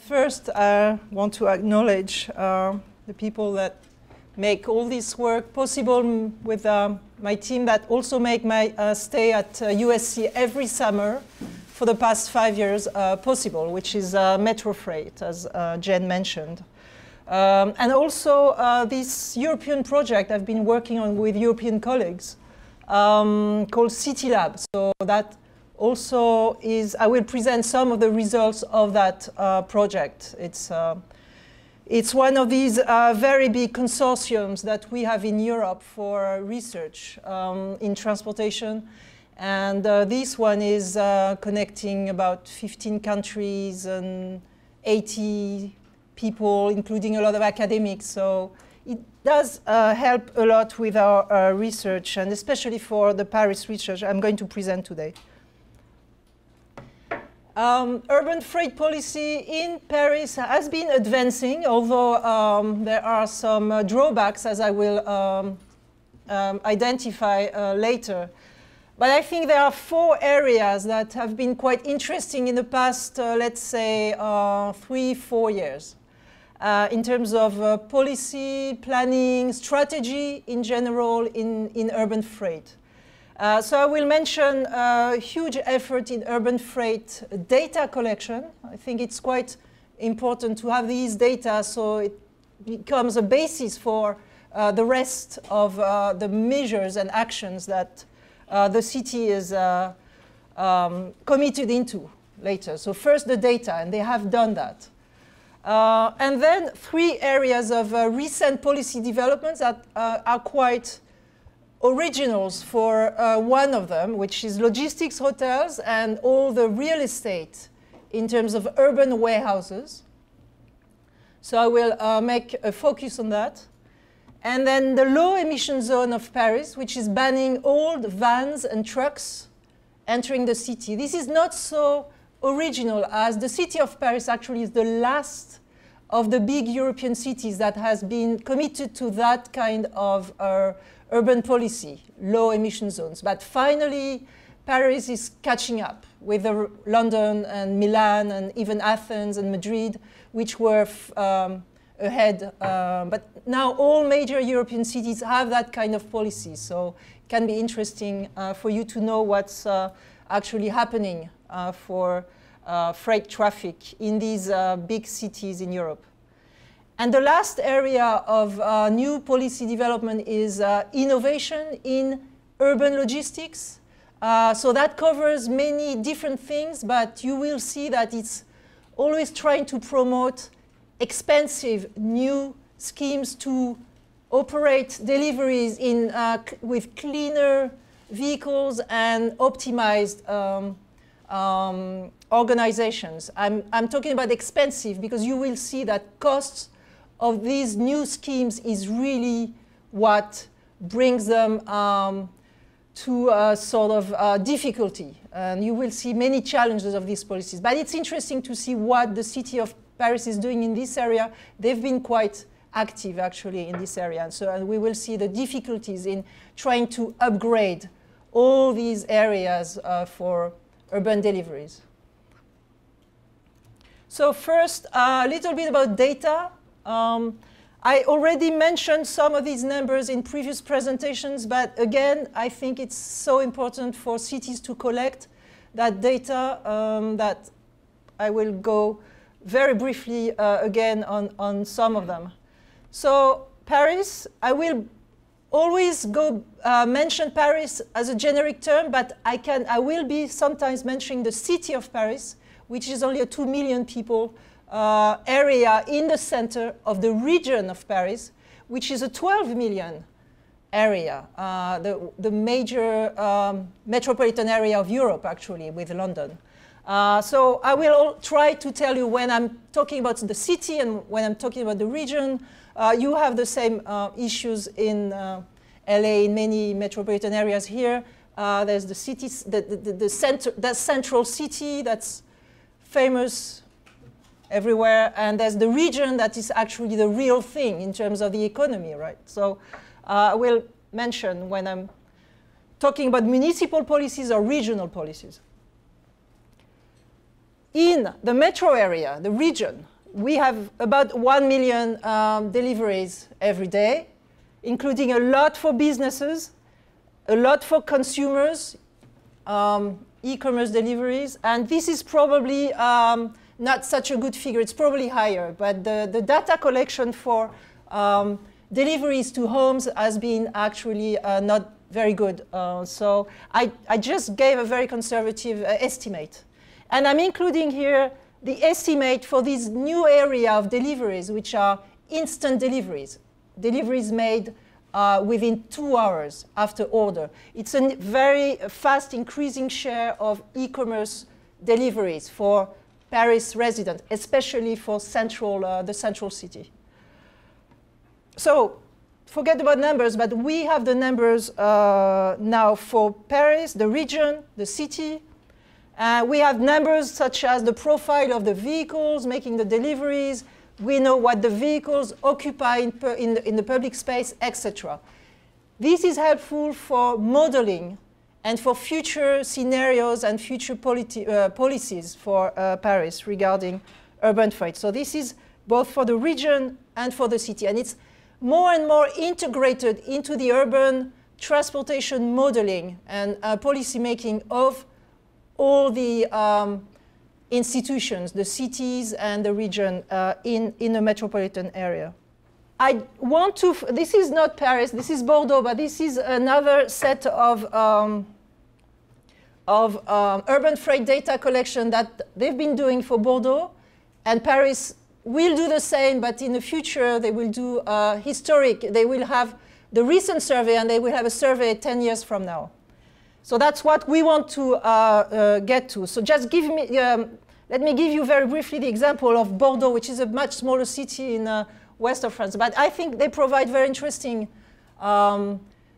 First, I want to acknowledge the people that make all this work possible with my team that also make my stay at USC every summer for the past 5 years possible, which is MetroFreight, as Jen mentioned. And also this European project I've been working on with European colleagues called City Lab. So that also is, I will present some of the results of that project. It's one of these very big consortiums that we have in Europe for research in transportation. And this one is connecting about 15 countries and 80 people, including a lot of academics. So it does help a lot with our research, and especially for the Paris research I'm going to present today. Urban freight policy in Paris has been advancing, although there are some drawbacks, as I will identify later. But I think there are 4 areas that have been quite interesting in the past, let's say, 3-4 years. In terms of policy, planning, strategy in general in urban freight. So I will mention a huge effort in urban freight data collection. I think it's quite important to have these data so it becomes a basis for the rest of the measures and actions that the city is committed into later. So first the data, and they have done that. And then 3 areas of recent policy developments that are quite originals for one of them, which is logistics hotels and all the real estate in terms of urban warehouses. So I will make a focus on that. And then the low emission zone of Paris, which is banning old vans and trucks entering the city. This is not so original, as the city of Paris actually is the last of the big European cities that has been committed to that kind of urban policy, low emission zones. But finally, Paris is catching up with London and Milan and even Athens and Madrid, which were ahead. But now all major European cities have that kind of policy. So it can be interesting for you to know what's actually happening for freight traffic in these big cities in Europe. And the last area of new policy development is innovation in urban logistics. So that covers many different things, but you will see that it's always trying to promote expensive new schemes to operate deliveries in, with cleaner vehicles and optimized organizations. I'm talking about expensive because you will see that costs of these new schemes is really what brings them to a sort of difficulty. And you will see many challenges of these policies. But it's interesting to see what the city of Paris is doing in this area. They've been quite active, actually, in this area. And we will see the difficulties in trying to upgrade all these areas for urban deliveries. So first, a little bit about data. I already mentioned some of these numbers in previous presentations, but again, I think it's so important for cities to collect that data that I will go very briefly again on some of them. So Paris, I will always go mention Paris as a generic term, but I will be sometimes mentioning the city of Paris, which is only a 2 million people area in the center of the region of Paris, which is a 12 million area, the major metropolitan area of Europe, actually, with London. So I will try to tell you when I'm talking about the city and when I'm talking about the region. You have the same issues in LA, in many metropolitan areas here. There's the cities, the central city that's famous everywhere, and there's the region that is actually the real thing in terms of the economy, right? So I will mention when I'm talking about municipal policies or regional policies. In the metro area, the region, we have about 1 million deliveries every day, including a lot for businesses, a lot for consumers, e-commerce deliveries, and this is probably not such a good figure. It's probably higher, but the data collection for deliveries to homes has been actually not very good. So I just gave a very conservative estimate. And I'm including here the estimate for this new area of deliveries, which are instant deliveries, deliveries made within 2 hours after order. It's a very fast increasing share of e-commerce deliveries for Paris residents, especially for the central city. So forget about numbers, but we have the numbers now for Paris, the region, the city. We have numbers such as the profile of the vehicles making the deliveries. We know what the vehicles occupy in the public space, etc. This is helpful for modeling and for future scenarios and future policies for Paris regarding urban freight. So this is both for the region and for the city. And it's more and more integrated into the urban transportation modeling and policy making of all the institutions, the cities and the region in the metropolitan area. I want to, this is not Paris, this is Bordeaux, but this is another set of urban freight data collection that they've been doing for Bordeaux, and Paris will do the same, but in the future they will do historic, they will have the recent survey and they will have a survey 10 years from now. So that's what we want to get to. So just give me, let me give you very briefly the example of Bordeaux, which is a much smaller city in west of France. But I think they provide very interesting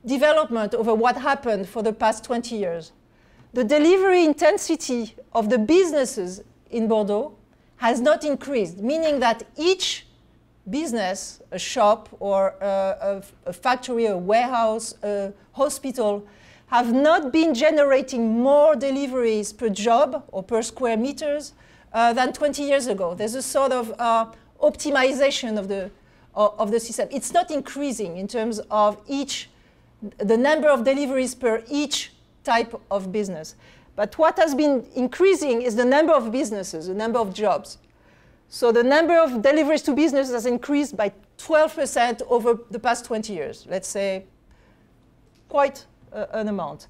development over what happened for the past 20 years. The delivery intensity of the businesses in Bordeaux has not increased, meaning that each business, a shop or a factory, a warehouse, a hospital, have not been generating more deliveries per job or per square meters than 20 years ago. There's a sort of optimization of the system. It's not increasing in terms of the number of deliveries per each type of business. But what has been increasing is the number of businesses, the number of jobs. So the number of deliveries to businesses has increased by 12% over the past 20 years. Let's say quite an amount.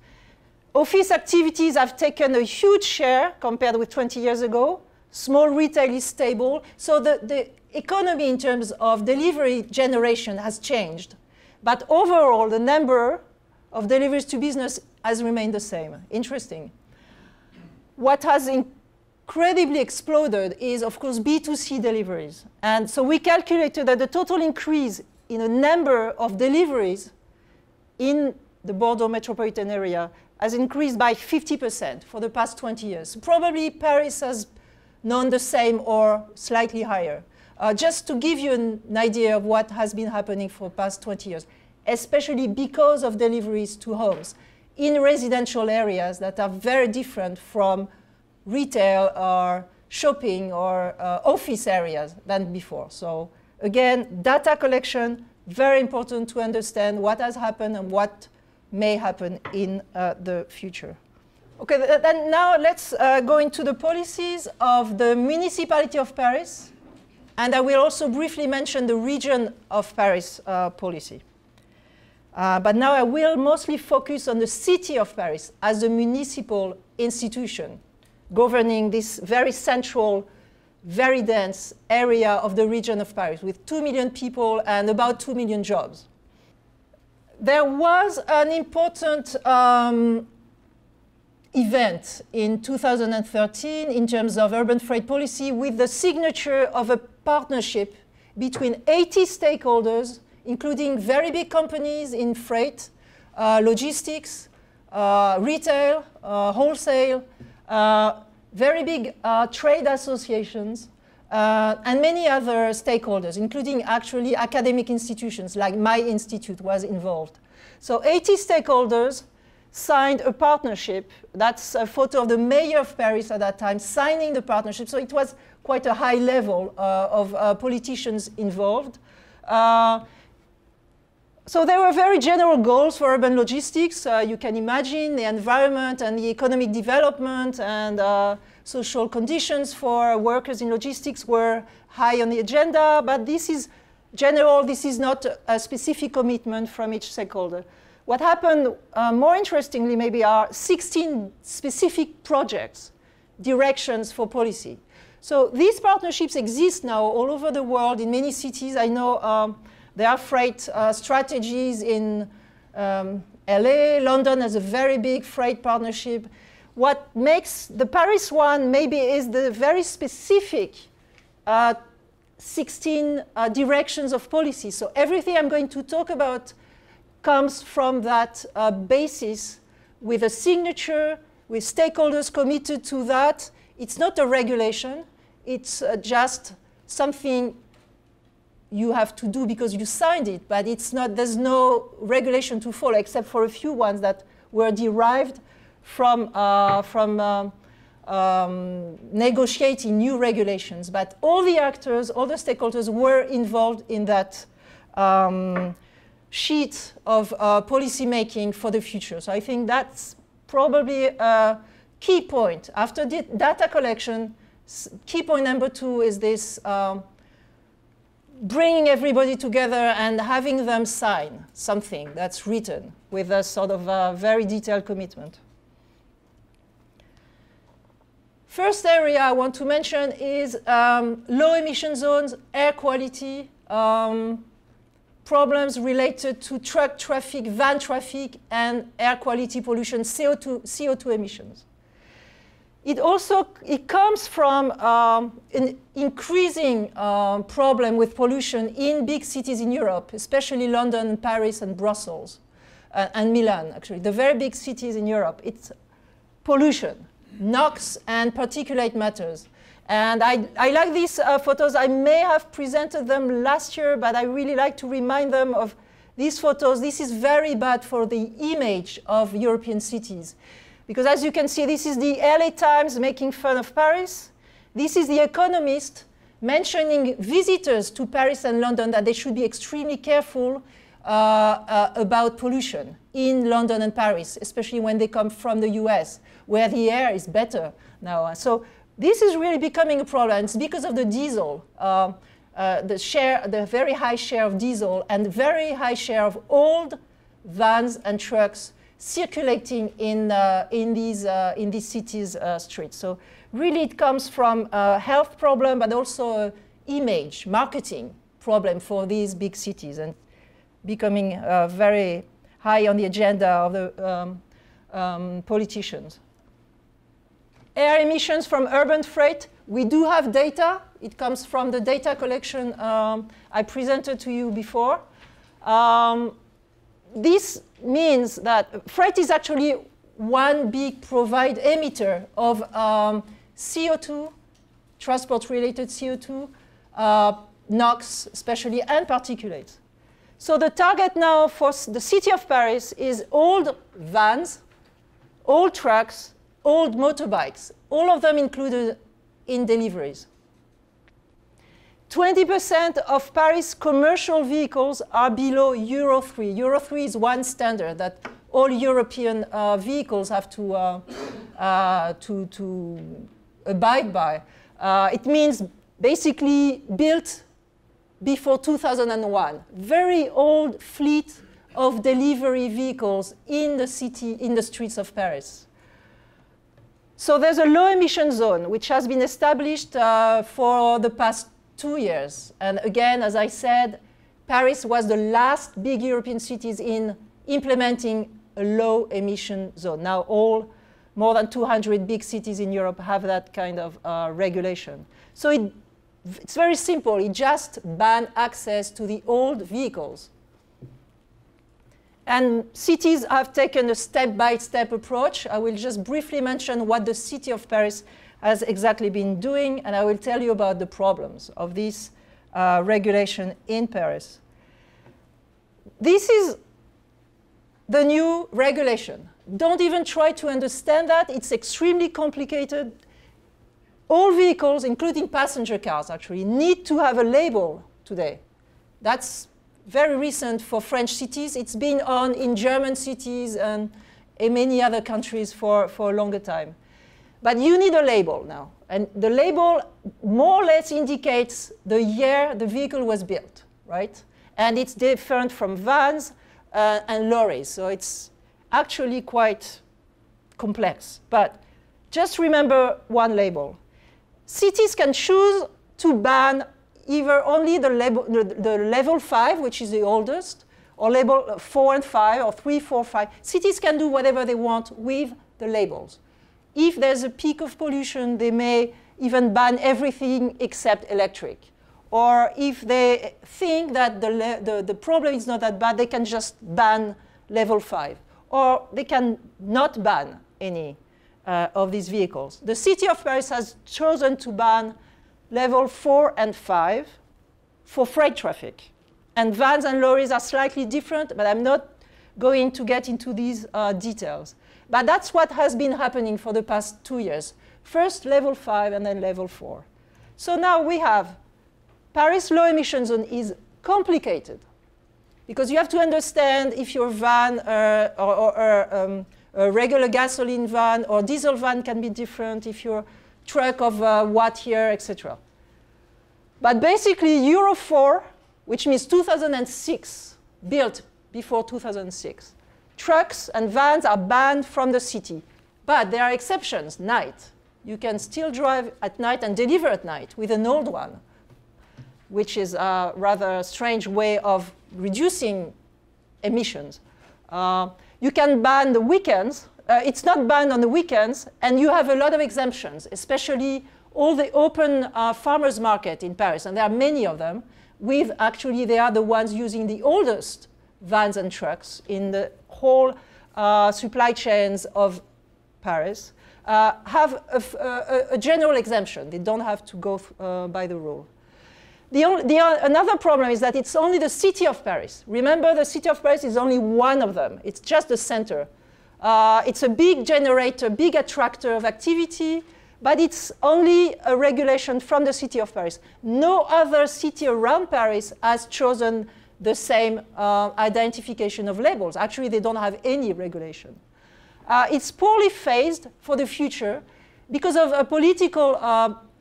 Office activities have taken a huge share compared with 20 years ago. Small retail is stable. So the economy in terms of delivery generation has changed. But overall, the number of deliveries to business has remained the same. Interesting. What has incredibly exploded is, of course, B2C deliveries. And so we calculated that the total increase in the number of deliveries in the Bordeaux metropolitan area has increased by 50% for the past 20 years. So probably Paris has known the same or slightly higher. Just to give you an idea of what has been happening for the past 20 years, especially because of deliveries to homes in residential areas that are very different from retail or shopping or office areas than before. So again, data collection, very important to understand what has happened and what may happen in the future. Okay, then now let's go into the policies of the municipality of Paris. And I will also briefly mention the region of Paris policy. But now I will mostly focus on the city of Paris as a municipal institution governing this very central, very dense area of the region of Paris with 2 million people and about 2 million jobs. There was an important event in 2013 in terms of urban freight policy with the signature of a partnership between 80 stakeholders, including very big companies in freight, logistics, retail, wholesale, very big trade associations, and many other stakeholders, including actually academic institutions like my institute was involved. So 80 stakeholders signed a partnership. That's a photo of the mayor of Paris at that time signing the partnership. So it was quite a high level of politicians involved. So there were very general goals for urban logistics. You can imagine the environment and the economic development and social conditions for workers in logistics were high on the agenda, but this is general, this is not a specific commitment from each stakeholder. What happened, more interestingly maybe, are 16 specific projects, directions for policy. So these partnerships exist now all over the world in many cities. I know there are freight strategies in LA. London has a very big freight partnership. What makes the Paris one maybe is the very specific 16 directions of policy. So everything I'm going to talk about comes from that basis with a signature, with stakeholders committed to that. It's not a regulation. It's just something you have to do because you signed it, but it's not, there's no regulation to follow except for a few ones that were derived from negotiating new regulations. But all the actors, all the stakeholders were involved in that sheet of policy making for the future. So I think that's probably a key point. After the data collection, key point number 2 is this bringing everybody together and having them sign something that's written with a sort of very detailed commitment. First area I want to mention is low emission zones, air quality, problems related to truck traffic, van traffic, and air quality pollution, CO2 emissions. It comes from an increasing problem with pollution in big cities in Europe, especially London, Paris, and Brussels, and Milan, actually. The very big cities in Europe, it's pollution, NOx and particulate matters. And I like these photos. I may have presented them last year, but I really like to remind them of these photos. This is very bad for the image of European cities. Because as you can see, this is the LA Times making fun of Paris. This is The Economist mentioning visitors to Paris and London that they should be extremely careful about pollution in London and Paris, especially when they come from the US, where the air is better now. So this is really becoming a problem. It's because of the diesel, the very high share of diesel and very high share of old vans and trucks circulating in these cities' streets. So really it comes from a health problem, but also an image, marketing problem for these big cities and becoming very high on the agenda of the politicians. Air emissions from urban freight, we do have data. It comes from the data collection I presented to you before. This means that freight is actually one big emitter of CO2, transport-related CO2, NOx especially, and particulates. So the target now for the city of Paris is old vans, old trucks, old motorbikes, all of them included in deliveries. 20% of Paris commercial vehicles are below Euro 3. Euro 3 is one standard that all European vehicles have to abide by. It means basically built before 2001. Very old fleet of delivery vehicles in the city, in the streets of Paris. So there's a low emission zone which has been established for the past 2 years. And again, as I said, Paris was the last big European cities in implementing a low emission zone. Now more than 200 big cities in Europe have that kind of regulation. So it's very simple. It just bans access to the old vehicles. And cities have taken a step-by-step approach. I will just briefly mention what the city of Paris has exactly been doing, and I will tell you about the problems of this regulation in Paris. This is the new regulation. don't even try to understand that. It's extremely complicated. All vehicles, including passenger cars, actually, need to have a label today. That's very recent for French cities. It's been on in German cities and in many other countries for a longer time. But you need a label now. And the label more or less indicates the year the vehicle was built, right? And it's different from vans and lorries. So it's actually quite complex. But just remember one label. Cities can choose to ban either only the level 5, which is the oldest, or level 4 and 5, or 3, 4, 5. Cities can do whatever they want with the labels. If there's a peak of pollution, they may even ban everything except electric. Or if they think that the problem is not that bad, they can just ban level 5. Or they can not ban any of these vehicles. The city of Paris has chosen to ban level 4 and 5 for freight traffic. And vans and lorries are slightly different, but I'm not going to get into these details. But that's what has been happening for the past 2 years. First level 5 and then level 4. So now we have Paris low emission zone is complicated because you have to understand if your van or a regular gasoline van or diesel van can be different, if your truck of watt year, etc. But basically Euro 4, which means 2006, built before 2006, trucks and vans are banned from the city. But there are exceptions, night. You can still drive at night and deliver at night with an old one, which is a rather strange way of reducing emissions. You can ban the weekends. It's not banned on the weekends, and you have a lot of exemptions, especially all the open farmers market in Paris, and there are many of them, with actually they are the ones using the oldest vans and trucks in the whole supply chains of Paris, have a general exemption. They don't have to go by the rule. Another problem is that it's only the city of Paris. Remember, the city of Paris is only one of them. It's just the center. It's a big generator, big attractor of activity, but it's only a regulation from the city of Paris. No other city around Paris has chosen the same identification of labels. Actually, they don't have any regulation. It's poorly phased for the future because of a political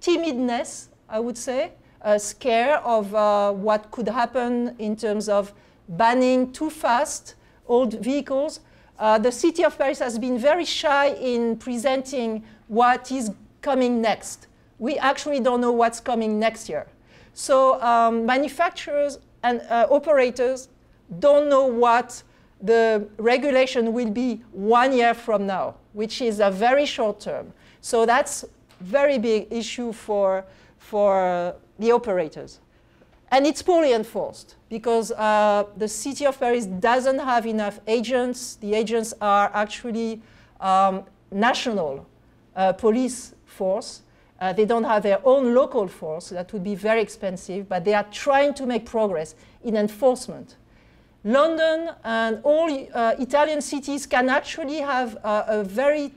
timidness, I would say, a scare of what could happen in terms of banning too fast old vehicles. The city of Paris has been very shy in presenting what is coming next. We actually don't know what's coming next year. So manufacturers and operators don't know what the regulation will be 1 year from now, which is a very short term. So that's a very big issue for the operators. And it's poorly enforced because the city of Paris doesn't have enough agents. The agents are actually national police force. They don't have their own local force. That would be very expensive, but they are trying to make progress in enforcement. London and all Italian cities can actually have a very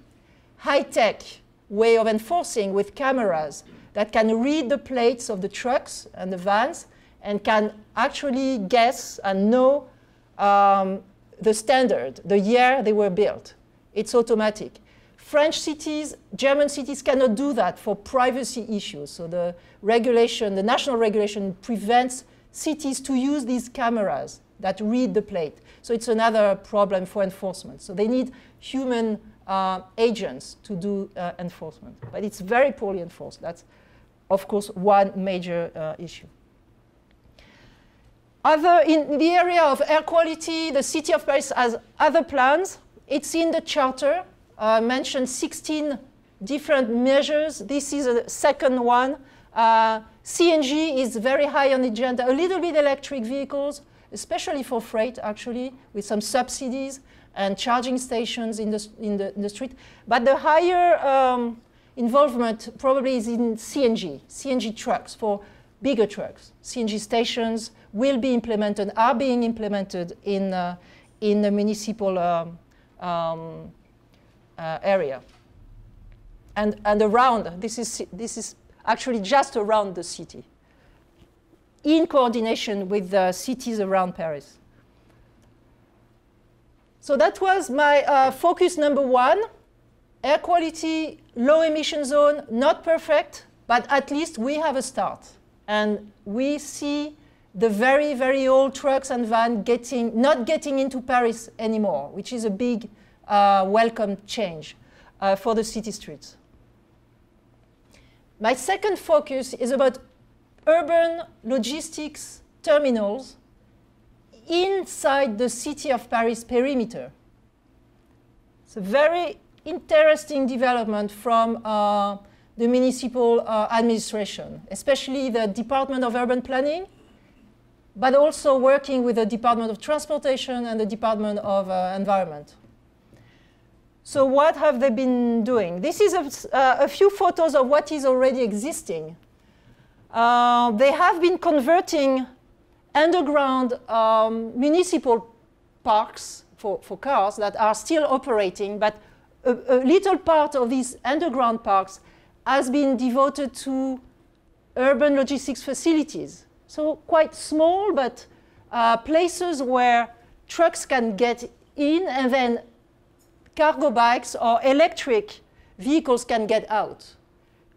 high-tech way of enforcing with cameras that can read the plates of the trucks and the vans and can actually guess and know the standard, the year they were built. It's automatic. French cities, German cities cannot do that for privacy issues. So the regulation, the national regulation prevents cities to use these cameras that read the plate. So it's another problem for enforcement. So they need human agents to do enforcement. But it's very poorly enforced. That's, of course, one major issue. In the area of air quality, the city of Paris has other plans. It's in the charter. Mentioned 16 different measures. This is a second one. CNG is very high on the agenda. A little bit electric vehicles, especially for freight, actually, with some subsidies and charging stations in the street. But the higher involvement probably is in CNG trucks for bigger trucks. CNG stations will be implemented, are being implemented in the municipal area. And around, this is actually just around the city, in coordination with the cities around Paris. So that was my focus number 1. Air quality, low emission zone, not perfect, but at least we have a start. And we see the very, very old trucks and vans not getting into Paris anymore, which is a big welcome change for the city streets. My second focus is about urban logistics terminals inside the city of Paris perimeter. It's a very interesting development from the municipal administration, especially the Department of Urban Planning, but also working with the Department of Transportation and the Department of Environment. So what have they been doing? This is a few photos of what is already existing. They have been converting underground municipal parks for cars that are still operating, but a little part of these underground parks has been devoted to urban logistics facilities. So quite small, but places where trucks can get in and then cargo bikes or electric vehicles can get out.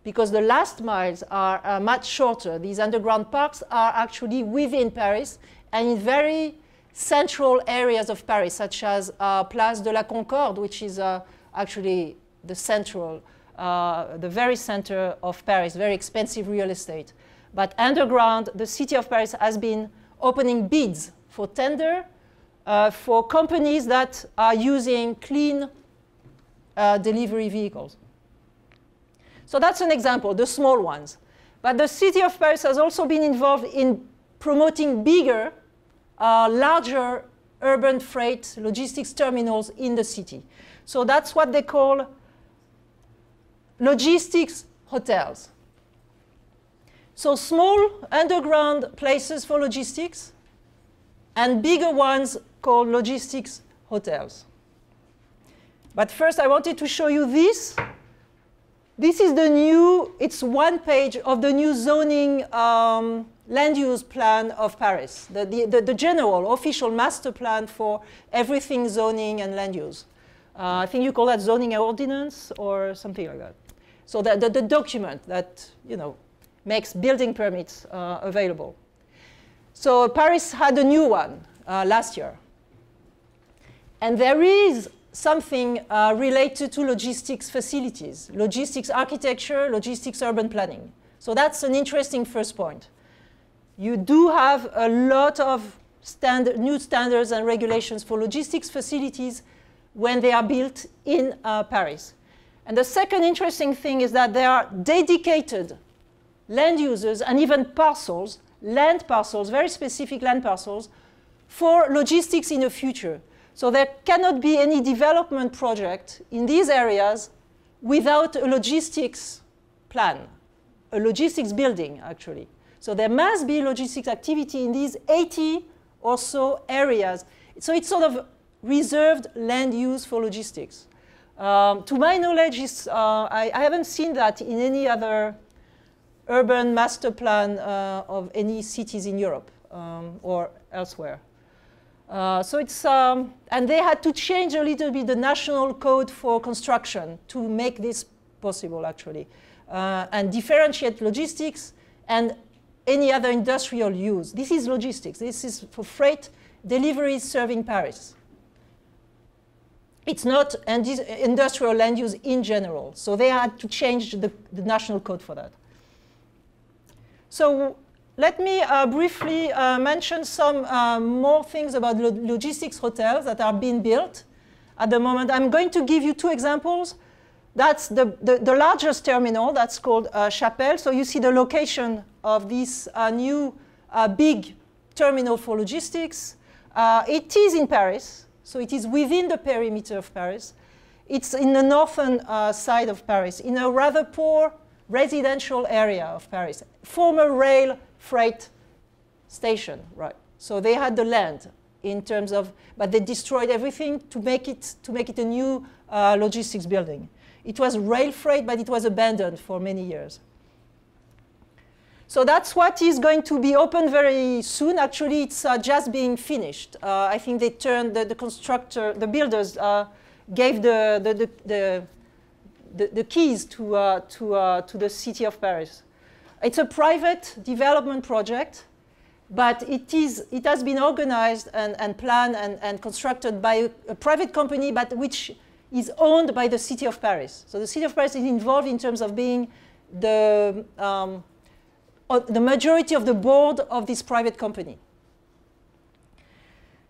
Because the last miles are much shorter. These underground parks are actually within Paris and in very central areas of Paris, such as Place de la Concorde, which is actually the central, the very center of Paris, very expensive real estate. But underground, the city of Paris has been opening bids for tender for companies that are using clean delivery vehicles. So that's an example, the small ones. But the city of Paris has also been involved in promoting bigger, larger urban freight logistics terminals in the city. So that's what they call logistics hotels. So small underground places for logistics and bigger ones called logistics hotels. But first I wanted to show you this. This is the new, it's one page of the new zoning land use plan of Paris, the general official master plan for everything zoning and land use. I think you call that zoning ordinance or something like that. So the document that, makes building permits available. So Paris had a new one last year. And there is something related to logistics facilities, logistics architecture, logistics urban planning. So that's an interesting first point. You do have a lot of new standards and regulations for logistics facilities when they are built in Paris. And the second interesting thing is that there are dedicated land users and even parcels, land parcels, very specific land parcels, for logistics in the future. So there cannot be any development project in these areas without a logistics plan, a logistics building, actually. So there must be logistics activity in these 80 or so areas. So it's sort of reserved land use for logistics. To my knowledge, I haven't seen that in any other urban master plan of any cities in Europe or elsewhere. So it's, and they had to change a little bit the national code for construction to make this possible, actually, and differentiate logistics and any other industrial use. This is logistics. This is for freight deliveries serving Paris. It's not industrial land use in general. So they had to change the national code for that. So let me briefly mention some more things about logistics hotels that are being built at the moment. I'm going to give you two examples. That's the largest terminal, that's called Chapelle. So you see the location of this new big terminal for logistics. It is in Paris, so it is within the perimeter of Paris. It's in the northern side of Paris, in a rather poor residential area of Paris. Former rail freight station, right? So they had the land in terms of, but they destroyed everything to make it a new logistics building. It was rail freight, but it was abandoned for many years. So that's what is going to be open very soon. Actually, it's just being finished. I think they turned the constructor, the builders gave the keys to the city of Paris. It's a private development project, but it has been organized and planned and constructed by a private company, but which is owned by the city of Paris. So the city of Paris is involved in terms of being the majority of the board of this private company.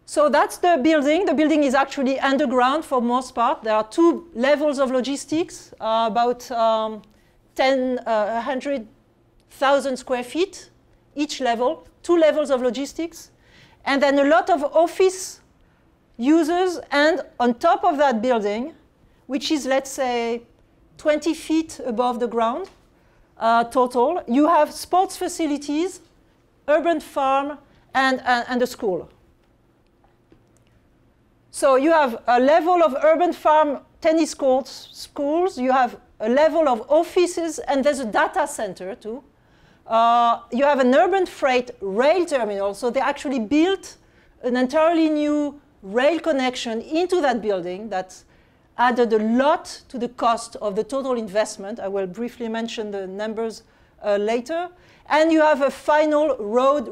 So that's the building. The building is actually underground for most part. There are 2 levels of logistics, about 100,000 square feet each level, 2 levels of logistics, and then a lot of office users, and on top of that building, which is, let's say, 20 feet above the ground, total, you have sports facilities, urban farm, and a school. So you have a level of urban farm, tennis courts, schools. You have a level of offices, and there's a data center too. You have an urban freight rail terminal. So they actually built an entirely new rail connection into that building that's added a lot to the cost of the total investment. I will briefly mention the numbers later. And you have a final road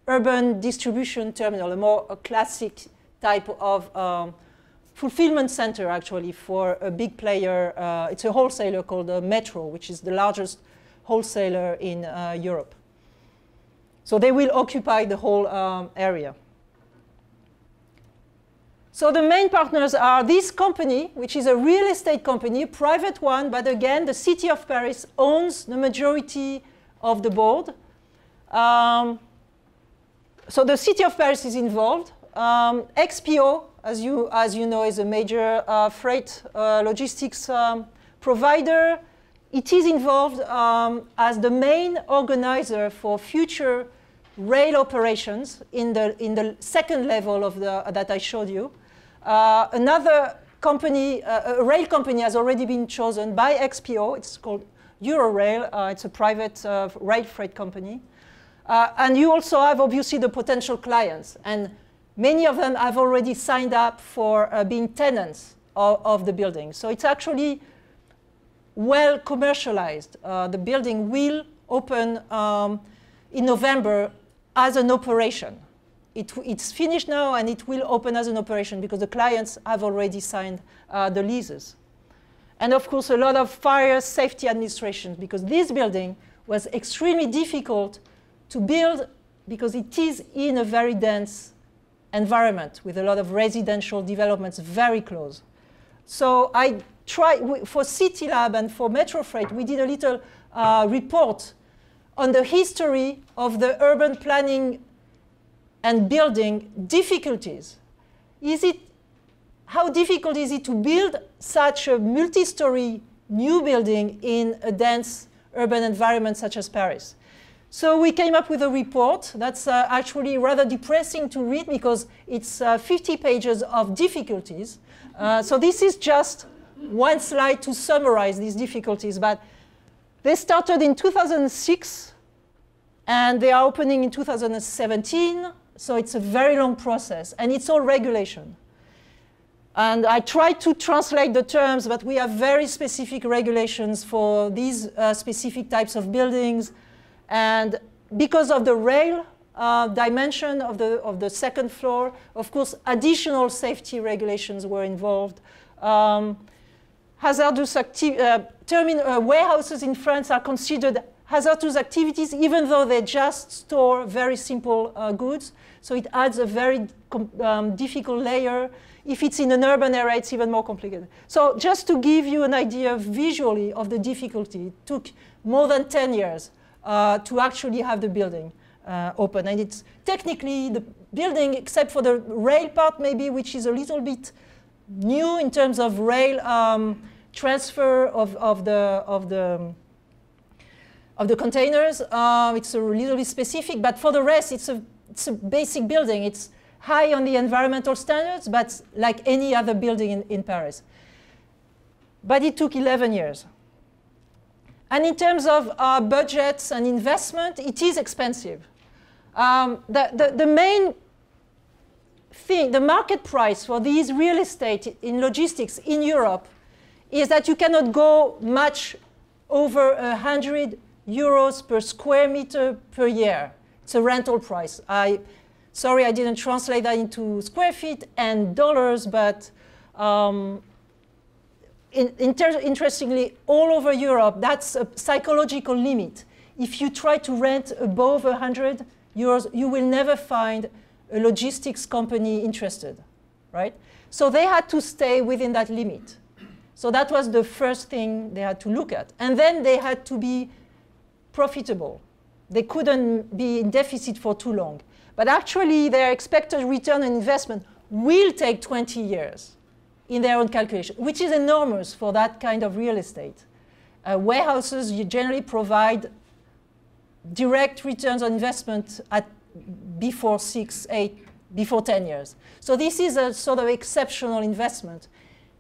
urban distribution terminal, a classic type of fulfillment center, actually, for a big player. It's a wholesaler called Metro, which is the largest wholesaler in Europe. So they will occupy the whole area. So the main partners are this company, which is a real estate company, a private one, but again, the city of Paris owns the majority of the board. So the city of Paris is involved. XPO, as you know, is a major freight logistics provider. It is involved as the main organizer for future rail operations in the second level of that I showed you. Another company, a rail company, has already been chosen by XPO. It's called Eurorail. It's a private rail freight company. And you also have, obviously, the potential clients. And many of them have already signed up for being tenants of the building. So it's actually well commercialized. The building will open in November as an operation. It's finished now, and it will open as an operation because the clients have already signed the leases. And of course, a lot of fire safety administration, because this building was extremely difficult to build because it is in a very dense environment with a lot of residential developments very close. So I tried, for CityLab and for MetroFreight, we did a little report on the history of the urban planning and building difficulties. How difficult is it to build such a multi-story new building in a dense urban environment such as Paris? So we came up with a report that's actually rather depressing to read because it's 50 pages of difficulties. So this is just one slide to summarize these difficulties, but they started in 2006 and they are opening in 2017. So it's a very long process, and it's all regulation. And I tried to translate the terms, but we have very specific regulations for these specific types of buildings. And because of the rail dimension of the second floor, of course, additional safety regulations were involved. Hazardous warehouses in France are considered hazardous activities, even though they just store very simple goods. So it adds a very difficult layer. If it's in an urban area, it's even more complicated. So just to give you an idea visually of the difficulty, it took more than 10 years to actually have the building open. And it's technically the building, except for the rail part maybe, which is a little bit new in terms of rail transfer of the containers. It's a little bit specific, but for the rest, it's a basic building. high on the environmental standards, but like any other building in Paris. But it took 11 years. And in terms of budgets and investment, it is expensive. The main thing, the market price for these real estate in logistics in Europe is that you cannot go much over 100 euros per square meter per year. It's a rental price. Sorry, I didn't translate that into square feet and dollars, but interestingly, all over Europe, that's a psychological limit. If you try to rent above 100 euros, you will never find a logistics company interested, right? So they had to stay within that limit. So that was the first thing they had to look at. And then they had to be profitable. They couldn't be in deficit for too long. But actually, their expected return on investment will take 20 years in their own calculation, which is enormous for that kind of real estate. Warehouses generally provide direct returns on investment at before 10 years. So this is a sort of exceptional investment.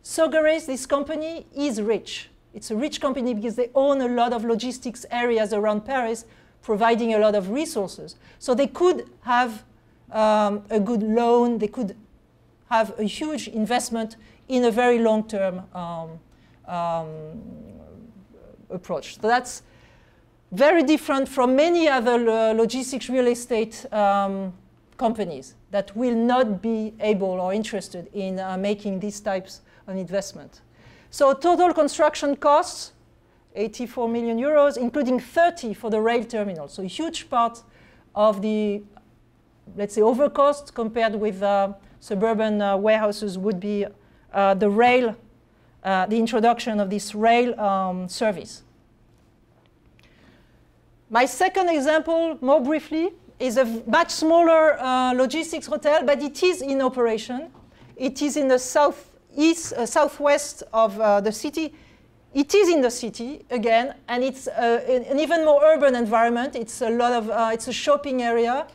Sogeres, this company, is rich. It's a rich company because they own a lot of logistics areas around Paris, providing a lot of resources. So they could have a good loan, they could have a huge investment in a very long-term approach. So that's very different from many other logistics real estate companies that will not be able or interested in making these types of investment. So total construction costs, 84 million euros, including 30 for the rail terminal. So a huge part of the, let's say, overcost compared with suburban warehouses would be the rail, the introduction of this rail service. My second example, more briefly, is a much smaller logistics hotel, but it is in operation. It is in the southwest of the city. It is in the city again, and it's an even more urban environment. It's a lot of it's a shopping area,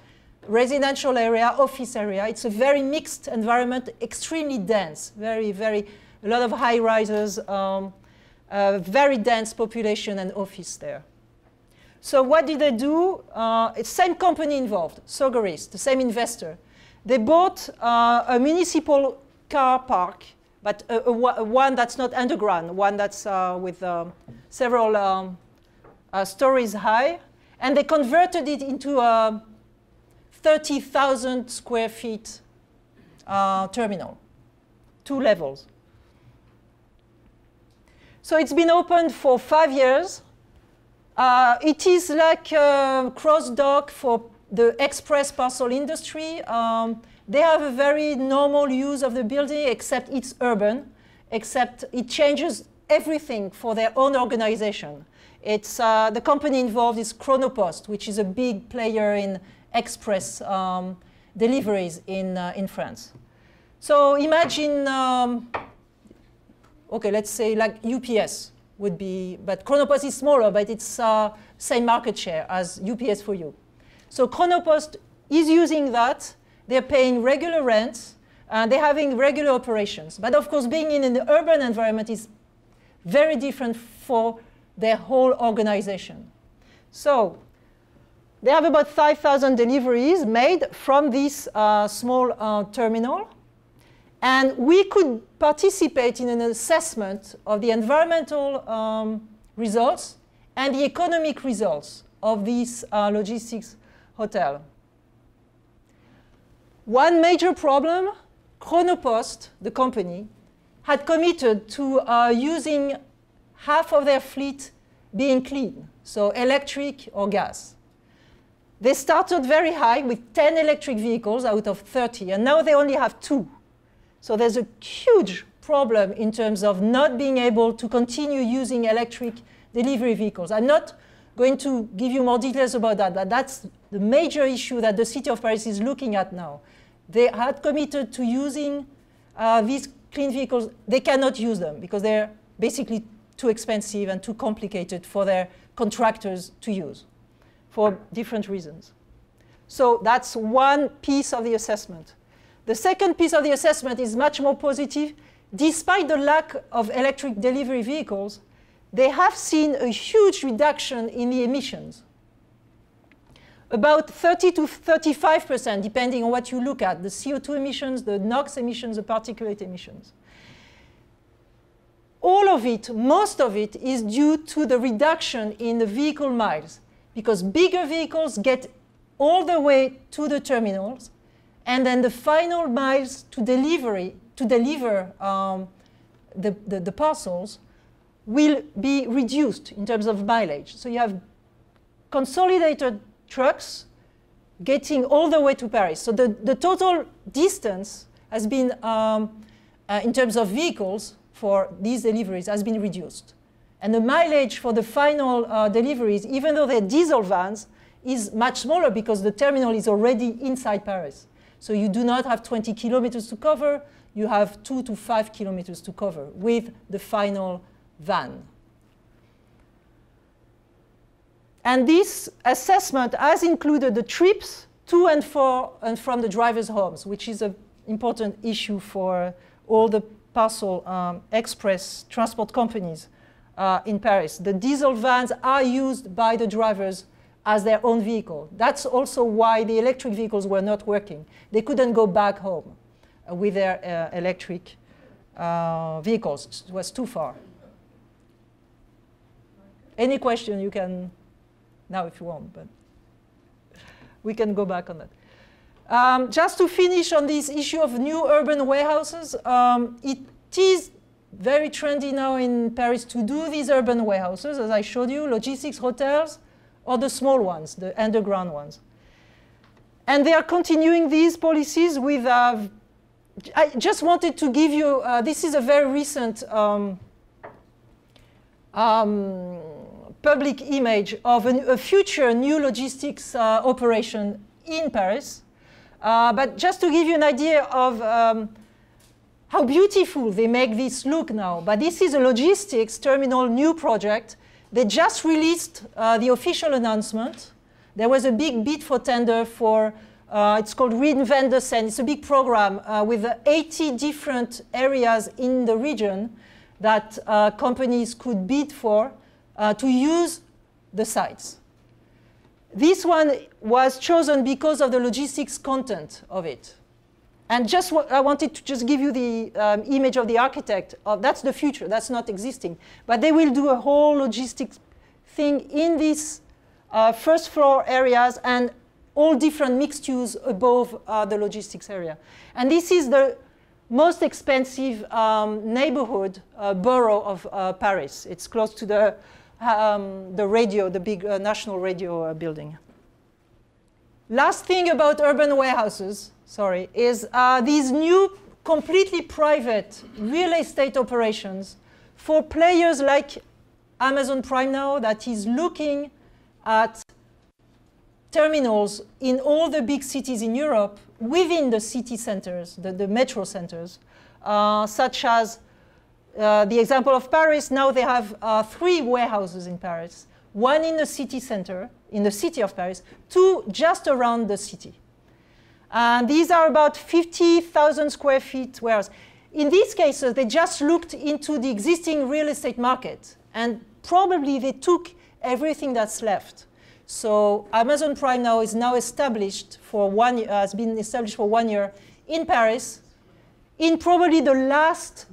residential area, office area. It's a very mixed environment, extremely dense, a lot of high rises, very dense population and office there. So what did they do? It's the same company involved, Sogeres, the same investor. They bought a municipal car park, but one that's not underground, one that's with several stories high, and they converted it into a 30,000 square feet terminal, 2 levels. So it's been opened for 5 years. It is like a cross-dock for the express parcel industry. They have a very normal use of the building, except it's urban, except it changes everything for their own organization. It's, the company involved is Chronopost, which is a big player in express deliveries in France. So imagine, okay, let's say like UPS would be, but Chronopost is smaller, but it's same market share as UPS for you. So Chronopost is using that. They're paying regular rents, and they're having regular operations. But of course, being in an urban environment is very different for their whole organization. So they have about 5,000 deliveries made from this small terminal. And we could participate in an assessment of the environmental results and the economic results of this logistics hotel. One major problem, Chronopost, the company, had committed to using half of their fleet being clean, so electric or gas. They started very high with 10 electric vehicles out of 30, and now they only have 2. So there's a huge problem in terms of not being able to continue using electric delivery vehicles. I'm not going to give you more details about that, but that's the major issue that the city of Paris is looking at now. They had committed to using these clean vehicles. They cannot use them because they're basically too expensive and too complicated for their contractors to use for different reasons. So that's one piece of the assessment. The second piece of the assessment is much more positive. Despite the lack of electric delivery vehicles, they have seen a huge reduction in the emissions. About 30 to 35%, depending on what you look at, the CO2 emissions, the NOx emissions, the particulate emissions. All of it, most of it, is due to the reduction in the vehicle miles, because bigger vehicles get all the way to the terminals, and then the final miles to deliver the parcels will be reduced in terms of mileage. So you have consolidated trucks getting all the way to Paris. So the total distance has been, in terms of vehicles for these deliveries, has been reduced. And the mileage for the final deliveries, even though they're diesel vans, is much smaller because the terminal is already inside Paris. So you do not have 20 kilometers to cover, you have 2 to 5 kilometers to cover with the final van. And this assessment has included the trips to and from the drivers' homes, which is an important issue for all the parcel express transport companies in Paris. The diesel vans are used by the drivers as their own vehicle. That's also why the electric vehicles were not working. They couldn't go back home with their electric vehicles. It was too far. Any question you can, now if you want, but we can go back on that. Just to finish on this issue of new urban warehouses, it is very trendy now in Paris to do these urban warehouses, as I showed you, logistics hotels, or the small ones, the underground ones. And they are continuing these policies with, I just wanted to give you, this is a very recent public image of a future new logistics operation in Paris. But just to give you an idea of how beautiful they make this look now. But this is a logistics terminal new project. They just released the official announcement. There was a big bid for tender for, it's called Reinvent the Seine. It's a big program with 80 different areas in the region that companies could bid for to use the sites. This one was chosen because of the logistics content of it. And just I wanted to just give you the image of the architect. That's the future. That's not existing. But they will do a whole logistics thing in these first floor areas and all different mixed use above the logistics area. And this is the most expensive neighborhood borough of Paris. It's close to the radio, the big national radio building. Last thing about urban warehouses, sorry, is these new completely private real estate operations for players like Amazon Prime now that is looking at terminals in all the big cities in Europe within the city centers, the metro centers, such as the example of Paris. Now they have 3 warehouses in Paris, 1 in the city center, in the city of Paris, 2 just around the city. And these are about 50,000 square feet warehouses. In these cases, they just looked into the existing real estate market, and probably they took everything that's left. So Amazon Prime now is now established for 1 year, has been established for 1 year in Paris, in probably the last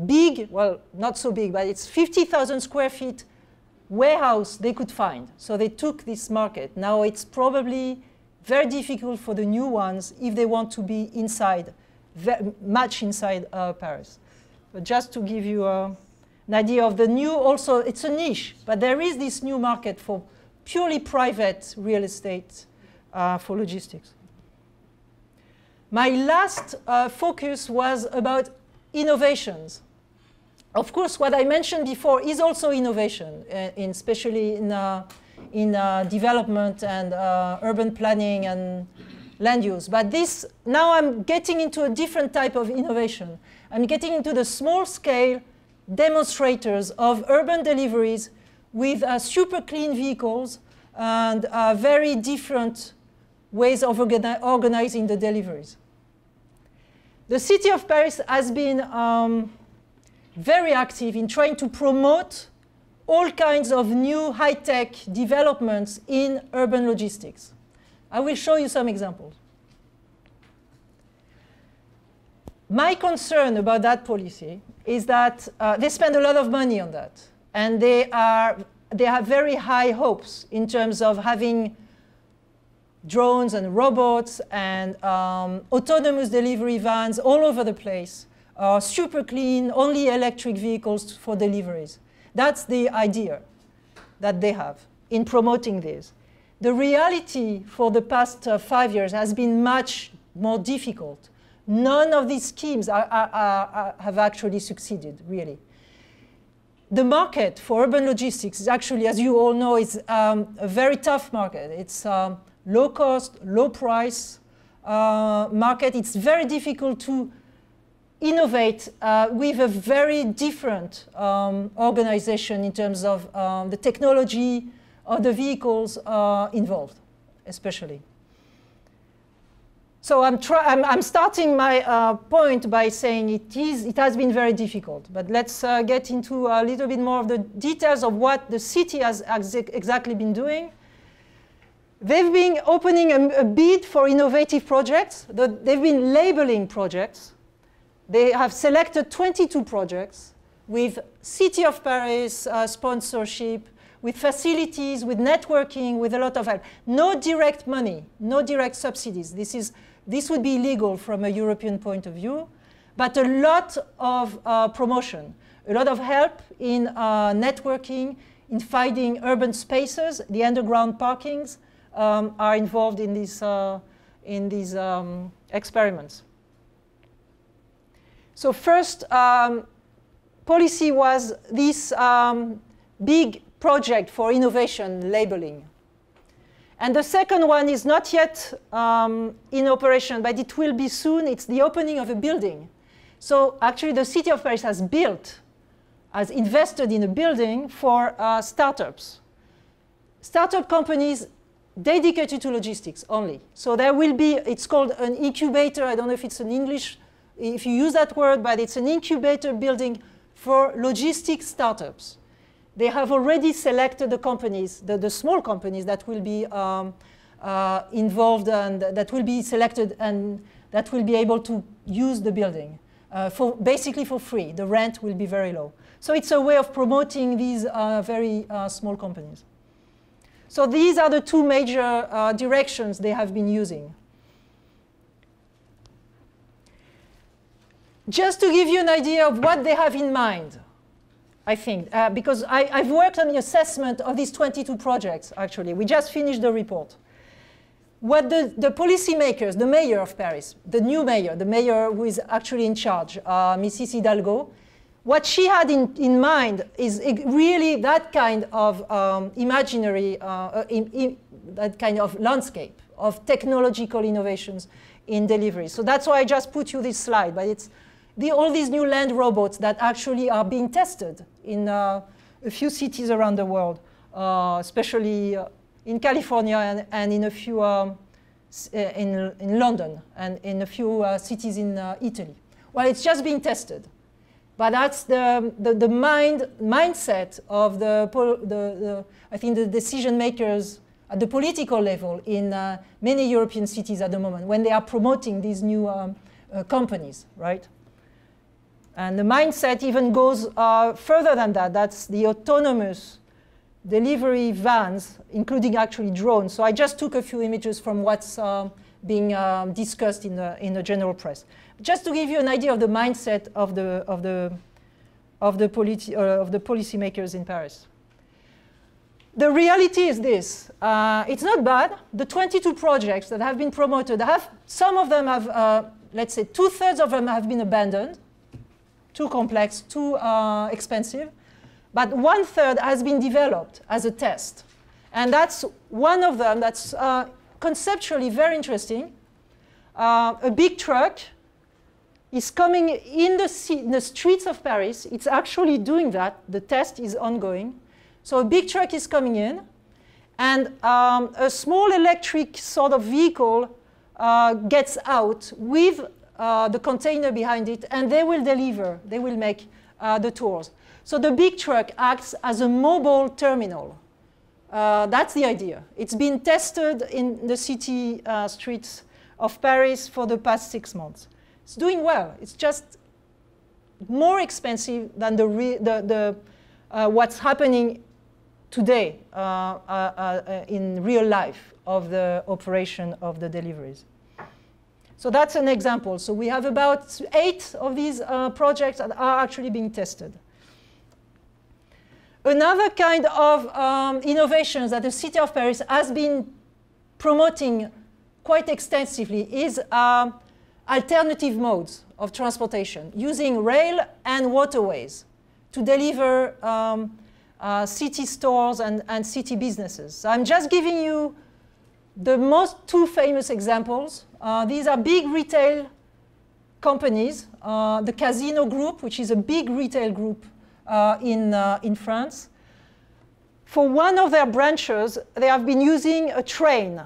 big, well, not so big, but it's 50,000 square feet warehouse they could find. So they took this market. Now it's probably very difficult for the new ones if they want to be inside, much inside Paris. But just to give you an idea of the new, also it's a niche, but there is this new market for purely private real estate for logistics. My last focus was about innovations. Of course, what I mentioned before is also innovation, especially in development and urban planning and land use. But this, now I'm getting into a different type of innovation. I'm getting into the small-scale demonstrators of urban deliveries with super clean vehicles and very different ways of organizing the deliveries. the city of Paris has been very active in trying to promote all kinds of new high-tech developments in urban logistics. I will show you some examples. My concern about that policy is that they spend a lot of money on that, and they have very high hopes in terms of having drones and robots and autonomous delivery vans all over the place, super clean, only electric vehicles for deliveries. That's the idea that they have in promoting this. The reality for the past 5 years has been much more difficult. None of these schemes have actually succeeded, really. The market for urban logistics is actually, as you all know, is a very tough market. It's low cost, low price market. It's very difficult to innovate with a very different organization in terms of the technology of the vehicles involved, especially. So I'm starting my point by saying it has been very difficult. But let's get into a little bit more of the details of what the city has exactly been doing. They've been opening a bid for innovative projects. They've been labeling projects. They have selected 22 projects with City of Paris sponsorship, with facilities, with networking, with a lot of help. No direct money, no direct subsidies. This would be illegal from a European point of view, but a lot of promotion, a lot of help in networking, in finding urban spaces. The underground parkings are involved in these experiments. So first policy was this big project for innovation labeling. And the second one is not yet in operation, but it will be soon. It's the opening of a building. So actually the city of Paris has invested in a building for startups. Startup companies dedicated to logistics only. So there will be, it's called an incubator. I don't know if it's in English, if you use that word, but it's an incubator building for logistics startups. They have already selected the companies, the small companies that will be involved and that will be selected and that will be able to use the building basically for free. The rent will be very low. So it's a way of promoting these very small companies. So these are the two major directions they have been using. Just to give you an idea of what they have in mind, I think, because I've worked on the assessment of these 22 projects, actually. We just finished the report. What the policymakers, the mayor of Paris, the new mayor, the mayor who is actually in charge, Mrs. Hidalgo, what she had in mind is really that kind of imaginary, that kind of landscape of technological innovations in delivery. So that's why I just put you this slide, but it's all these new land robots that actually are being tested in a few cities around the world, especially in California and in a few in London and in a few cities in Italy. Well, it's just being tested, but that's the mindset of I think the decision makers at the political level in many European cities at the moment when they are promoting these new companies, right? And the mindset even goes further than that. That's the autonomous delivery vans, including actually drones. So I just took a few images from what's being discussed in the general press, just to give you an idea of the mindset of the policymakers in Paris. The reality is this: it's not bad. The 22 projects that have been promoted, some of them have, let's say, 2/3 of them have been abandoned. Too complex, too expensive. But 1/3 has been developed as a test. And that's one of them that's conceptually very interesting. A big truck is coming in the streets of Paris. It's actually doing that. The test is ongoing. So a big truck is coming in, and a small electric sort of vehicle gets out with the container behind it, and they will deliver, they will make the tours. So the big truck acts as a mobile terminal. That's the idea. It's been tested in the city streets of Paris for the past 6 months. It's doing well. It's just more expensive than what's happening today in real life of the operation of the deliveries. So that's an example. So we have about 8 of these projects that are actually being tested. Another kind of innovations that the city of Paris has been promoting quite extensively is alternative modes of transportation, using rail and waterways to deliver city stores and city businesses. So I'm just giving you the most 2 famous examples. These are big retail companies. The Casino Group, which is a big retail group in France. For one of their branches, they have been using a train.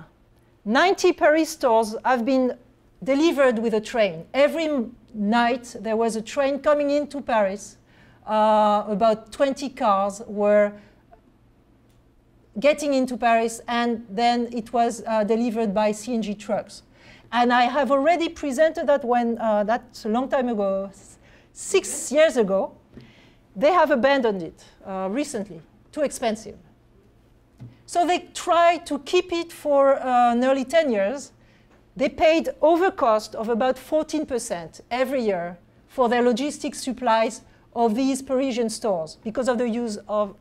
90 Paris stores have been delivered with a train. Every night there was a train coming into Paris. About 20 cars were getting into Paris, and then it was delivered by CNG trucks. And I have already presented that when, that's a long time ago, 6 years ago. They have abandoned it recently, too expensive. So they tried to keep it for nearly 10 years. They paid overcost of about 14% every year for their logistics supplies of these Parisian stores because of the use of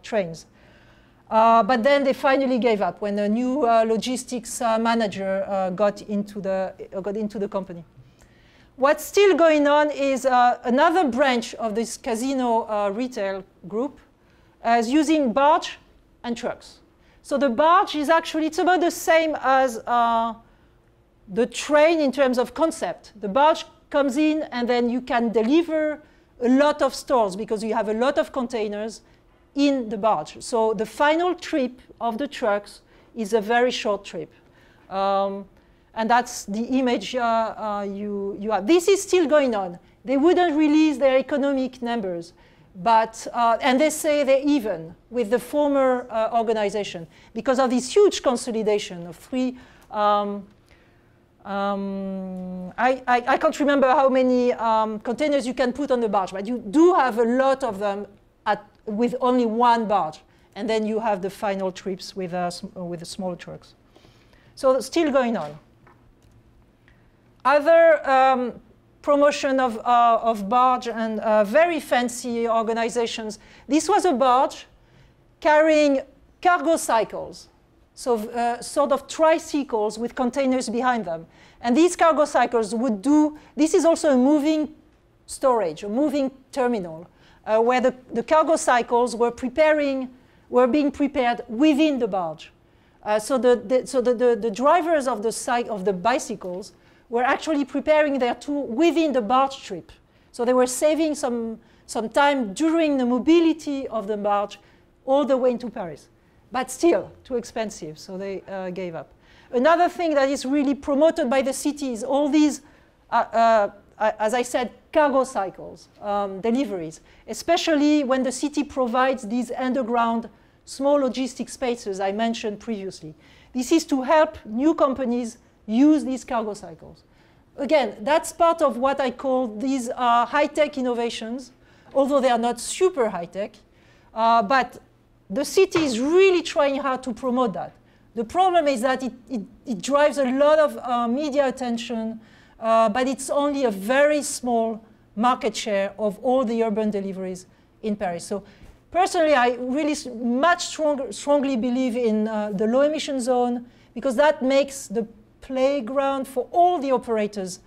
trains. But then they finally gave up when a new logistics manager got into the company. What's still going on is another branch of this Casino retail group is using barge and trucks. So the barge is actually, it's about the same as the train in terms of concept. The barge comes in and then you can deliver a lot of stores because you have a lot of containers in the barge. So the final trip of the trucks is a very short trip. And that's the image you have. This is still going on. They wouldn't release their economic numbers, but, and they say they're even with the former organization because of this huge consolidation of 3. I can't remember how many containers you can put on the barge, but you do have a lot of them with only one barge. And then you have the final trips with the smaller trucks. So it's still going on. Other promotion of barge and very fancy organizations. This was a barge carrying cargo cycles, so sort of tricycles with containers behind them. And these cargo cycles would do, this is also a moving storage, a moving terminal, where the cargo cycles were being prepared within the barge. So the drivers of the bicycles were actually preparing their tour within the barge trip. So they were saving some time during the mobility of the barge all the way into Paris. But still, too expensive, so they gave up. Another thing that is really promoted by the city is all these, as I said, cargo cycles, deliveries, especially when the city provides these underground small logistic spaces I mentioned previously. This is to help new companies use these cargo cycles. Again, that's part of what I call these high-tech innovations, although they are not super high-tech. But the city is really trying hard to promote that. The problem is that it drives a lot of media attention, but it's only a very small market share of all the urban deliveries in Paris. So personally, I really strongly believe in the low emission zone because that makes the playground for all the operators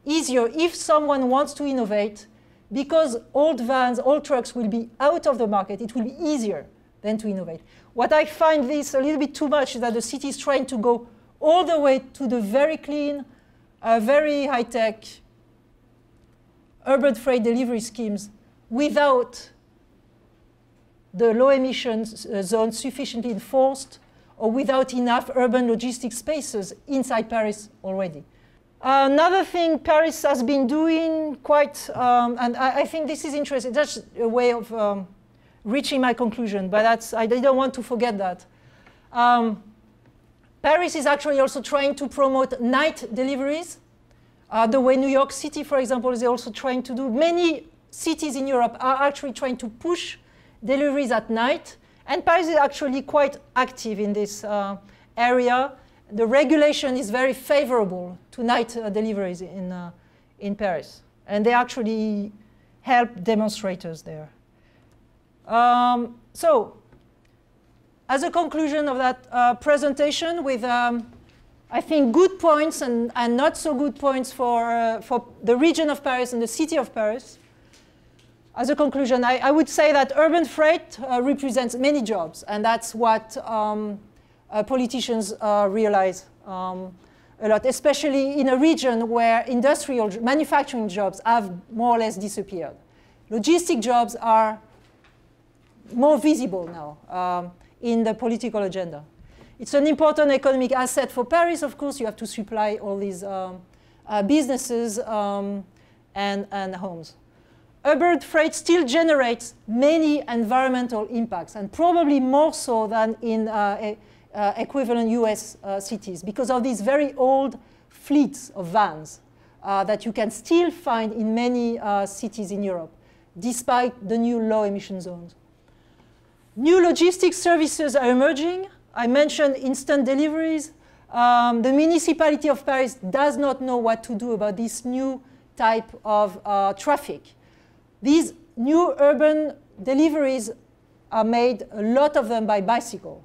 easier if someone wants to innovate, because old vans, old trucks will be out of the market. It will be easier than to innovate. What I find this a little bit too much is that the city is trying to go all the way to the very clean, very high-tech urban freight delivery schemes without the low emissions zone sufficiently enforced or without enough urban logistic spaces inside Paris already. Another thing Paris has been doing quite, and I think this is interesting, that's a way of reaching my conclusion, but I don't want to forget that. Paris is actually also trying to promote night deliveries, the way New York City, for example, is also trying to do. Many cities in Europe are actually trying to push deliveries at night, and Paris is actually quite active in this area. The regulation is very favorable to night deliveries in Paris, and they actually help demonstrators there. So, as a conclusion of that presentation, with I think good points and not so good points for the region of Paris and the city of Paris. As a conclusion, I would say that urban freight represents many jobs, and that's what politicians realize a lot, especially in a region where industrial manufacturing jobs have more or less disappeared. Logistic jobs are more visible now in the political agenda. It's an important economic asset for Paris, of course. You have to supply all these businesses and homes. Urban freight still generates many environmental impacts, and probably more so than in equivalent US cities, because of these very old fleets of vans that you can still find in many cities in Europe, despite the new low emission zones. New logistics services are emerging. I mentioned instant deliveries. The municipality of Paris does not know what to do about this new type of traffic. These new urban deliveries are made, a lot of them by bicycle.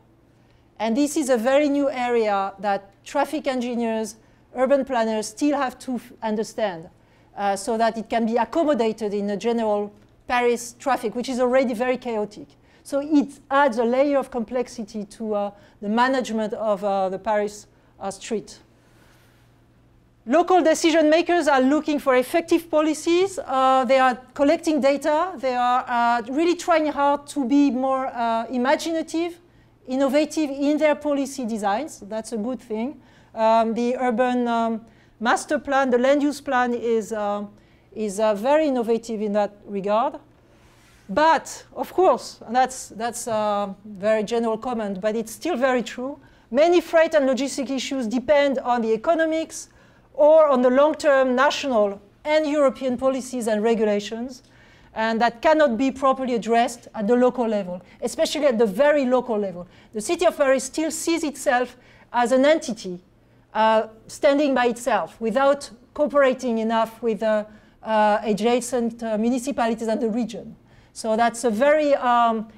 And this is a very new area that traffic engineers, urban planners still have to understand so that it can be accommodated in the general Paris traffic, which is already very chaotic. So it adds a layer of complexity to the management of the Paris street. Local decision makers are looking for effective policies. They are collecting data. They are really trying hard to be more imaginative, innovative in their policy designs. That's a good thing. The urban master plan, the land use plan is very innovative in that regard. But, of course, and that's a very general comment, but it's still very true, many freight and logistic issues depend on the economics or on the long-term national and European policies and regulations, and that cannot be properly addressed at the local level, especially at the very local level. The city of Paris still sees itself as an entity standing by itself without cooperating enough with adjacent municipalities and the region. So that's a very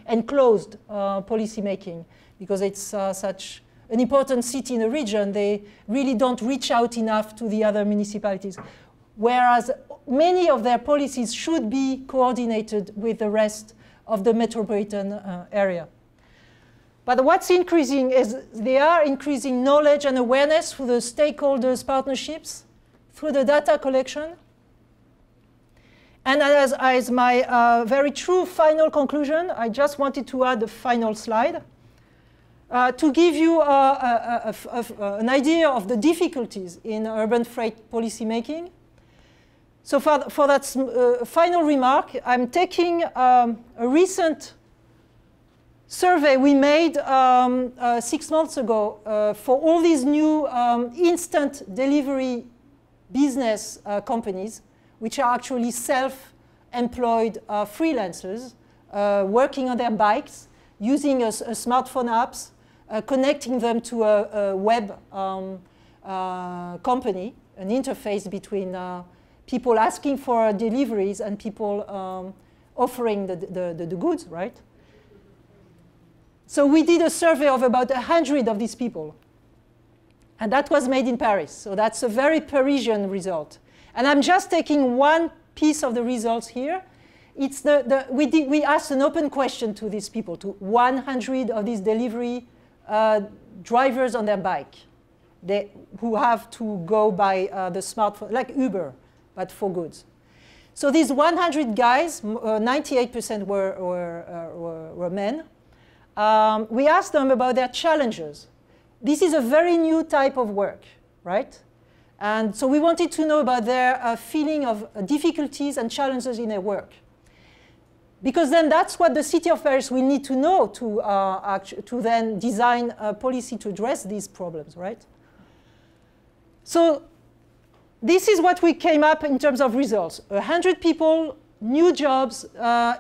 enclosed policy making, because it's such an important city in the region. They really don't reach out enough to the other municipalities, whereas many of their policies should be coordinated with the rest of the metropolitan area. But what's increasing is they are increasing knowledge and awareness through the stakeholders' partnerships, through the data collection. And as my very true final conclusion, I just wanted to add a final slide to give you an idea of the difficulties in urban freight policy making. So for that final remark, I'm taking a recent survey we made 6 months ago for all these new instant delivery business companies, which are actually self-employed freelancers working on their bikes, using a smartphone apps, connecting them to a web company, an interface between people asking for deliveries and people offering the goods, right? So we did a survey of about 100 of these people. And that was made in Paris. So that's a very Parisian result. And I'm just taking one piece of the results here. It's we asked an open question to these people, to 100 of these delivery drivers on their bike, who have to go by the smartphone, like Uber, but for goods. So these 100 guys, 98% were men. We asked them about their challenges. This is a very new type of work, right? And so we wanted to know about their feeling of difficulties and challenges in their work. Because then that's what the City of Paris will need to know to then design a policy to address these problems, right? So this is what we came up in terms of results. 100 people, new jobs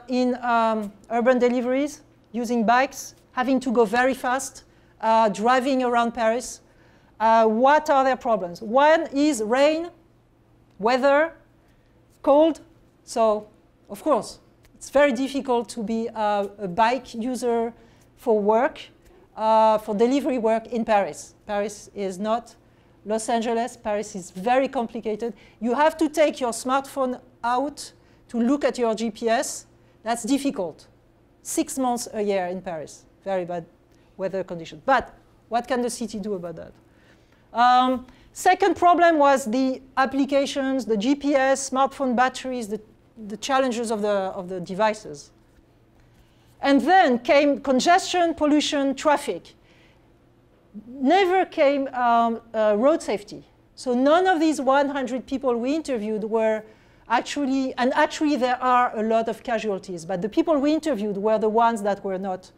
in urban deliveries, using bikes, having to go very fast, driving around Paris. What are their problems? One is rain, weather, cold. So, of course, it's very difficult to be a bike user for work, for delivery work in Paris. Paris is not Los Angeles. Paris is very complicated. You have to take your smartphone out to look at your GPS. That's difficult. 6 months a year in Paris. Very bad weather conditions. But what can the city do about that? Second problem was the applications, the GPS, smartphone batteries, the challenges of the devices. And then came congestion, pollution, traffic. Never came road safety. So none of these 100 people we interviewed were actually, and actually there are a lot of casualties, but the people we interviewed were the ones that were not,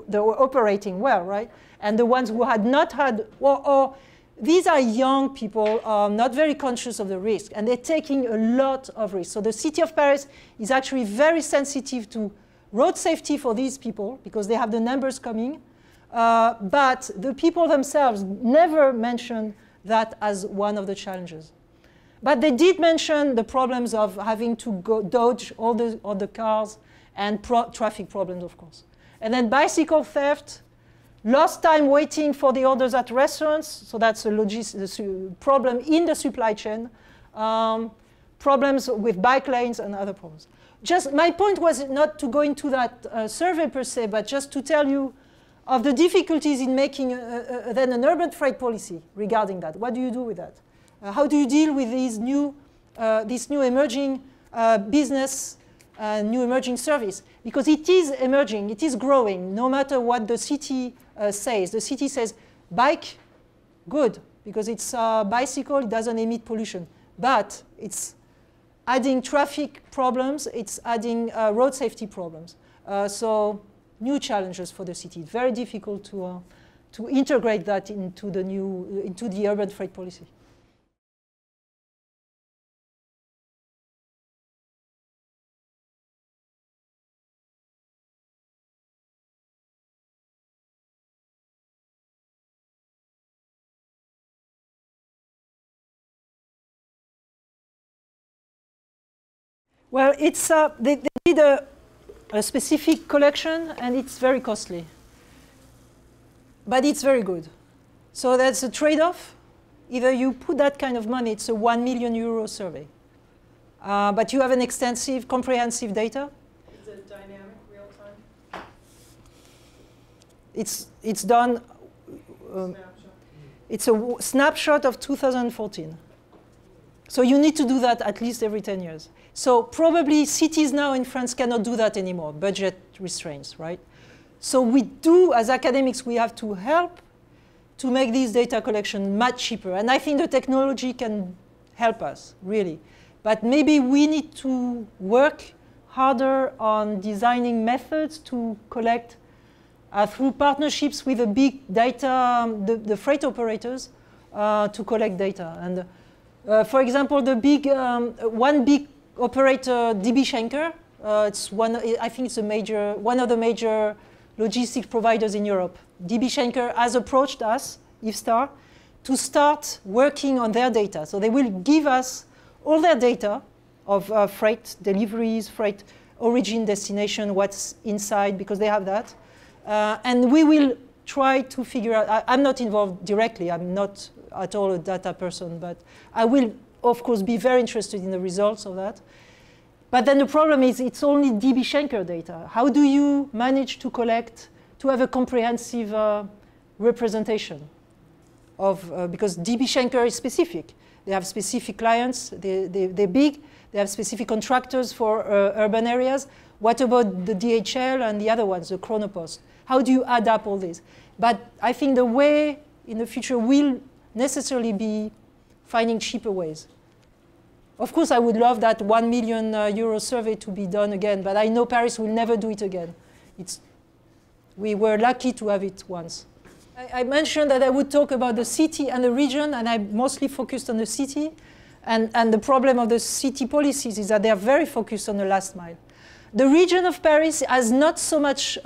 that were operating well, right? And the ones who had not had, or these are young people, not very conscious of the risk, and they're taking a lot of risk. So the City of Paris is actually very sensitive to road safety for these people because they have the numbers coming, but the people themselves never mention that as one of the challenges. But they did mention the problems of having to go dodge all the cars and traffic problems, of course. And then bicycle theft, lost time waiting for the orders at restaurants, so that's a problem in the supply chain, problems with bike lanes and other problems. Just my point was not to go into that survey per se, but just to tell you of the difficulties in making then an urban freight policy regarding that. What do you do with that? How do you deal with these this new emerging business, new emerging service? Because it is emerging, it is growing, no matter what the city says. The city says, bike, good, because it's a bicycle, it doesn't emit pollution. But it's adding traffic problems, it's adding road safety problems. So new challenges for the city. Very difficult to integrate that into the urban freight policy. Well, it's, they did a specific collection, and it's very costly. But it's very good. So that's a trade-off. Either you put that kind of money, it's a €1 million survey. But you have an extensive, comprehensive data. Is it dynamic, real-time? It's done, it's a snapshot of 2014. So you need to do that at least every 10 years. So probably cities now in France cannot do that anymore, budget restraints, right? So we do, as academics, we have to help to make this data collection much cheaper. And I think the technology can help us, really. But maybe we need to work harder on designing methods to collect through partnerships with the big data, the freight operators, to collect data. And for example, the big, one big operator, DB Schenker, it's one, I think it's one of the major logistics providers in Europe. DB Schenker has approached us, IFSTTAR, to start working on their data. So they will give us all their data of freight deliveries, freight origin, destination, what's inside, because they have that. And we will try to figure out, I'm not involved directly, I'm not at all a data person, but I will, of course, be very interested in the results of that. But then the problem is it's only DB Schenker data. How do you manage to collect, to have a comprehensive representation of, because DB Schenker is specific. They have specific clients, they're big, they have specific contractors for urban areas. What about the DHL and the other ones, the Chronopost? How do you add up all this? But I think the way in the future will necessarily be finding cheaper ways. Of course, I would love that 1 million euro survey to be done again, but I know Paris will never do it again. We were lucky to have it once. I mentioned that I would talk about the city and the region, and I mostly focused on the city. And the problem of the city policies is that they are very focused on the last mile. The region of Paris has not so much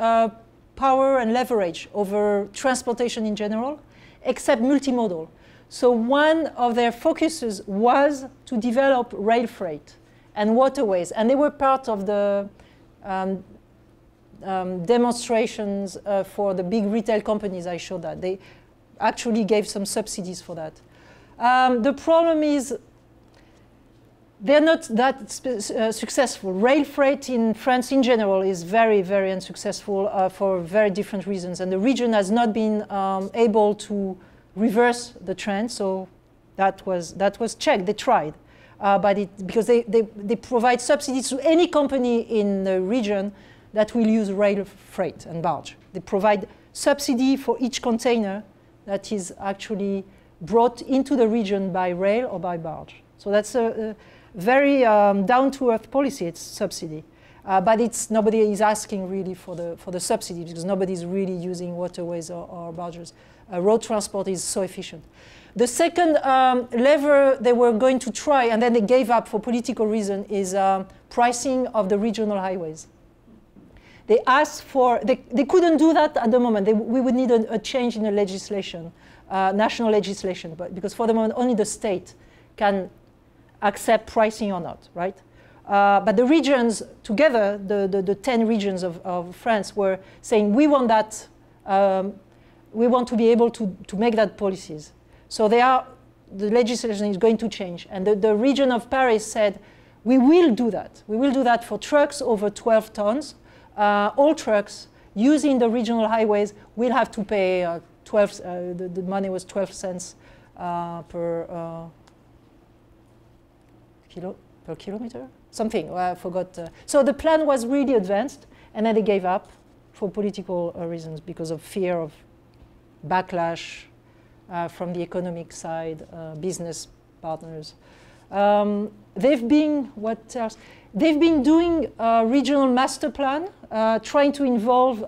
power and leverage over transportation in general, except multimodal. So one of their focuses was to develop rail freight and waterways. And they were part of the demonstrations for the big retail companies. I showed that. They actually gave some subsidies for that. The problem is they're not that successful. Rail freight in France in general is very, very unsuccessful for very different reasons. And the region has not been able to reverse the trend. So that was checked. They tried. Because they provide subsidies to any company in the region that will use rail freight and barge. They provide subsidy for each container that is actually brought into the region by rail or by barge. So that's a very down-to-earth policy. It's subsidy, but nobody is asking really for the subsidy because nobody is really using waterways or barges. Road transport is so efficient. The second lever they were going to try, and then they gave up for political reason, is pricing of the regional highways. They asked for, they couldn't do that at the moment. We would need a change in the legislation, national legislation, but because for the moment only the state can accept pricing or not, right? But the regions together, the 10 regions of France were saying, we want that, we want to be able to make that policies. So the legislation is going to change. And the region of Paris said, we will do that. We will do that for trucks over 12 tons. All trucks using the regional highways will have to pay the money was 12 cents per kilometer? Something, I forgot. So the plan was really advanced, and then they gave up for political reasons because of fear of backlash from the economic side, business partners. They've been, what else? They've been doing a regional master plan, trying to involve,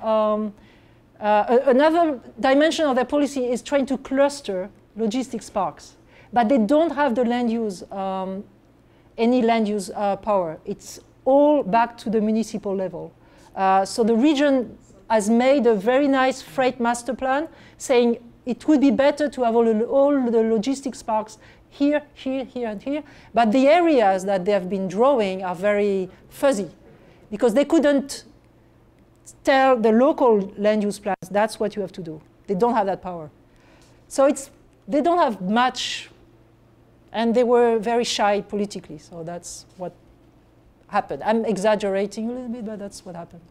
another dimension of their policy is trying to cluster logistics parks. But they don't have the land use, any land use power. It's all back to the municipal level. So the region has made a very nice freight master plan saying it would be better to have all the logistics parks here, here, here, and here. But the areas that they have been drawing are very fuzzy because they couldn't tell the local land use plans, that's what you have to do. They don't have that power. So they don't have much, and they were very shy politically. So that's what happened. I'm exaggerating a little bit, but that's what happened.